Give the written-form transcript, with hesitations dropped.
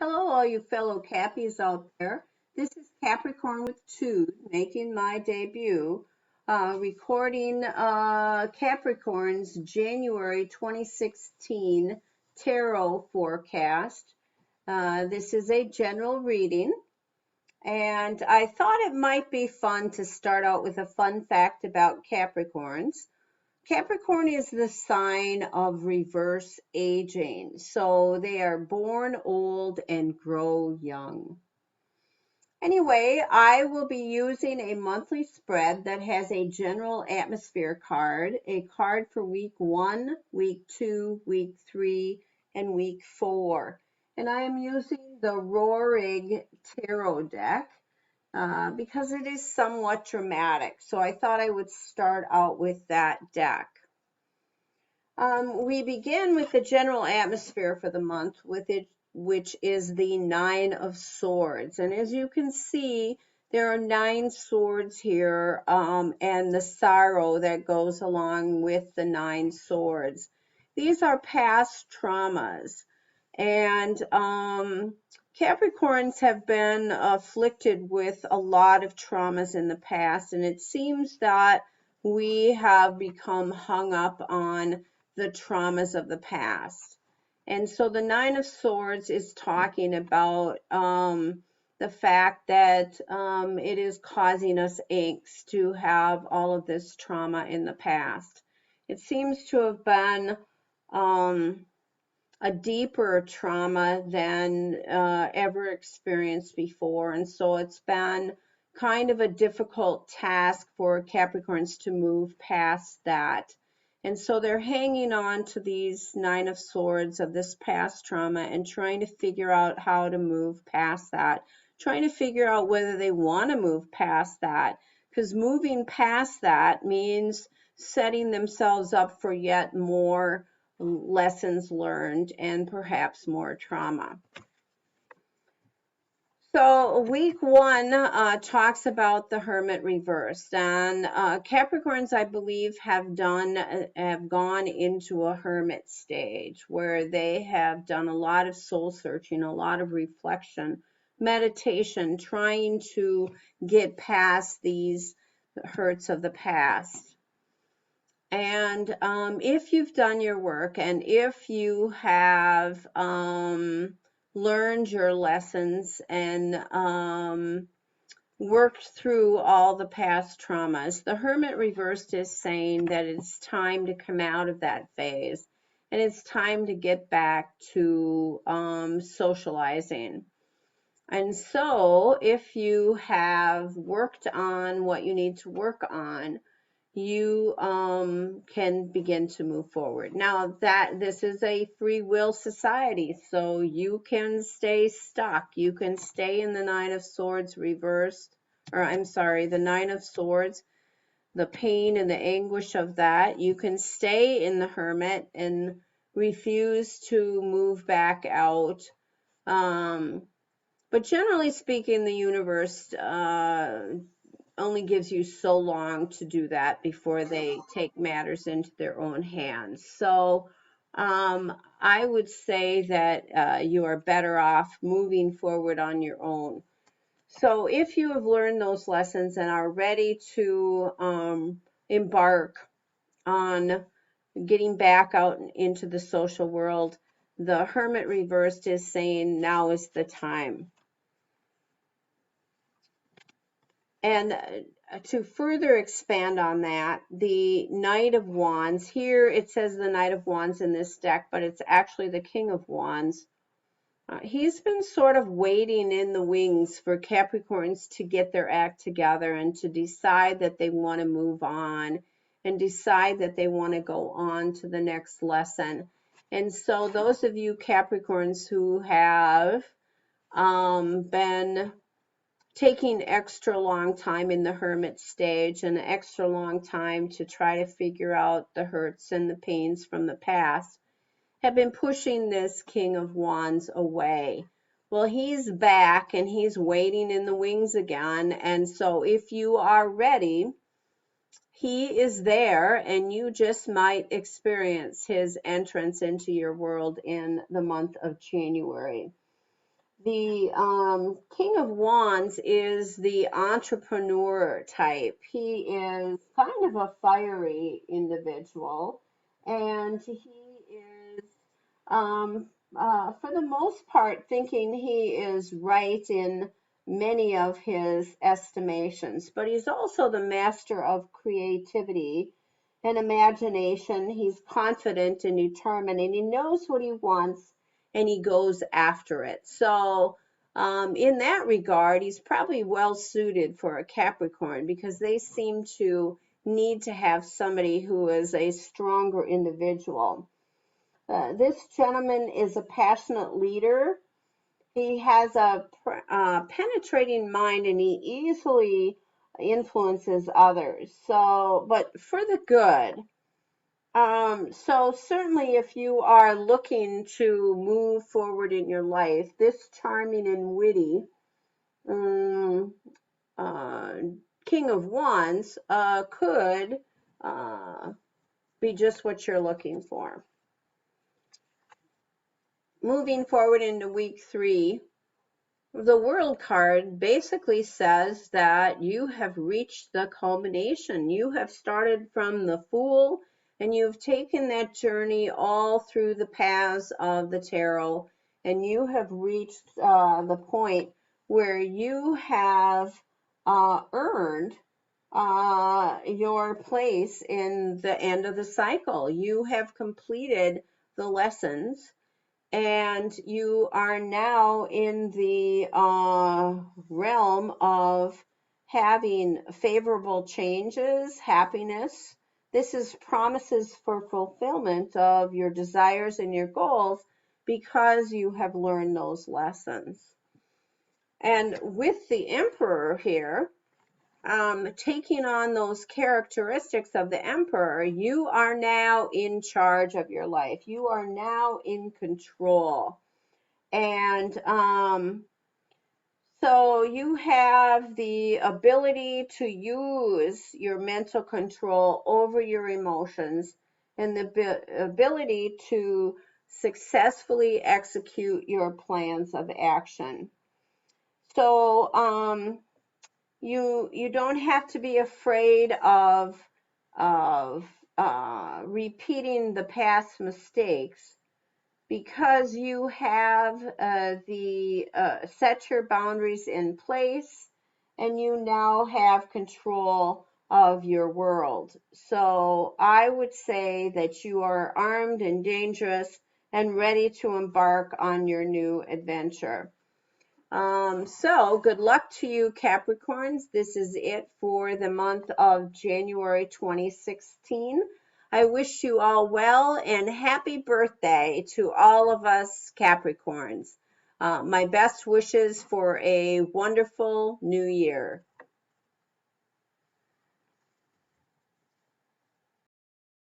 Hello, all you fellow Cappies out there. This is Capricorn with Two making my debut, recording Capricorn's January 2016 tarot forecast. This is a general reading, and I thought it might be fun to start out with a fun fact about Capricorns. Capricorn is the sign of reverse aging. So they are born old and grow young. Anyway, I will be using a monthly spread that has a general atmosphere card, a card for week 1, week 2, week 3, and week 4. And I am using the Roaring Tarot deck. Because it is somewhat dramatic. So I thought I would start out with that deck. We begin with the general atmosphere for the month, which is the Nine of Swords. And as you can see, there are 9 swords here, and the sorrow that goes along with the 9 swords. These are past traumas. And Capricorns have been afflicted with a lot of traumas in the past, and it seems that we have become hung up on the traumas of the past. And so the Nine of Swords is talking about the fact that it is causing us angst to have all of this trauma in the past. It seems to have been a deeper trauma than ever experienced before. And so it's been kind of a difficult task for Capricorns to move past that. And so they're hanging on to these 9 of Swords of this past trauma and trying to figure out how to move past that, trying to figure out whether they want to move past that, because moving past that means setting themselves up for yet more lessons learned and perhaps more trauma. So week 1 talks about the Hermit reversed, and Capricorns, I believe, have gone into a Hermit stage where they have done a lot of soul searching, a lot of reflection, meditation, trying to get past these hurts of the past. And if you've done your work and if you have learned your lessons and worked through all the past traumas, the Hermit reversed is saying that it's time to come out of that phase and it's time to get back to socializing. And so if you have worked on what you need to work on, you can begin to move forward. Now that this is a free will society, so you can stay stuck. You can stay in the 9 of Swords reversed, or I'm sorry, the 9 of Swords, the pain and the anguish of that. You can stay in the Hermit and refuse to move back out. But generally speaking, the universe only gives you so long to do that before they take matters into their own hands. So I would say that you are better off moving forward on your own. So if you have learned those lessons and are ready to embark on getting back out into the social world, the Hermit reversed is saying now is the time. And to further expand on that, the Knight of Wands, here it says the Knight of Wands in this deck, but it's actually the King of Wands. He's been sort of waiting in the wings for Capricorns to get their act together and to decide that they want to move on and decide that they want to go on to the next lesson. And so those of you Capricorns who have been taking extra long time in the Hermit stage and an extra long time to try to figure out the hurts and the pains from the past, have been pushing this King of Wands away. Well, he's back and he's waiting in the wings again. And so if you are ready, he is there and you just might experience his entrance into your world in the month of January. The King of Wands is the entrepreneur type. He is kind of a fiery individual, and he is, for the most part, thinking he is right in many of his estimations. But he's also the master of creativity and imagination. He's confident and determined, and he knows what he wants and he goes after it. So, in that regard, he's probably well suited for a Capricorn because they seem to need to have somebody who is a stronger individual. This gentleman is a passionate leader. He has a penetrating mind and he easily influences others. So, but for the good. So certainly if you are looking to move forward in your life, this charming and witty um, uh, King of Wands could be just what you're looking for. Moving forward into week 3, the World card basically says that you have reached the culmination. You have started from the Fool and you've taken that journey all through the paths of the tarot, and you have reached the point where you have earned your place in the end of the cycle. You have completed the lessons and you are now in the realm of having favorable changes, happiness. This is promises for fulfillment of your desires and your goals because you have learned those lessons. And with the Emperor here, taking on those characteristics of the Emperor, you are now in charge of your life. You are now in control. And so you have the ability to use your mental control over your emotions and the ability to successfully execute your plans of action. So you don't have to be afraid of repeating the past mistakes because you have set your boundaries in place and you now have control of your world. So I would say that you are armed and dangerous and ready to embark on your new adventure. So good luck to you, Capricorns. This is it for the month of January 2016. I wish you all well and happy birthday to all of us Capricorns. My best wishes for a wonderful new year.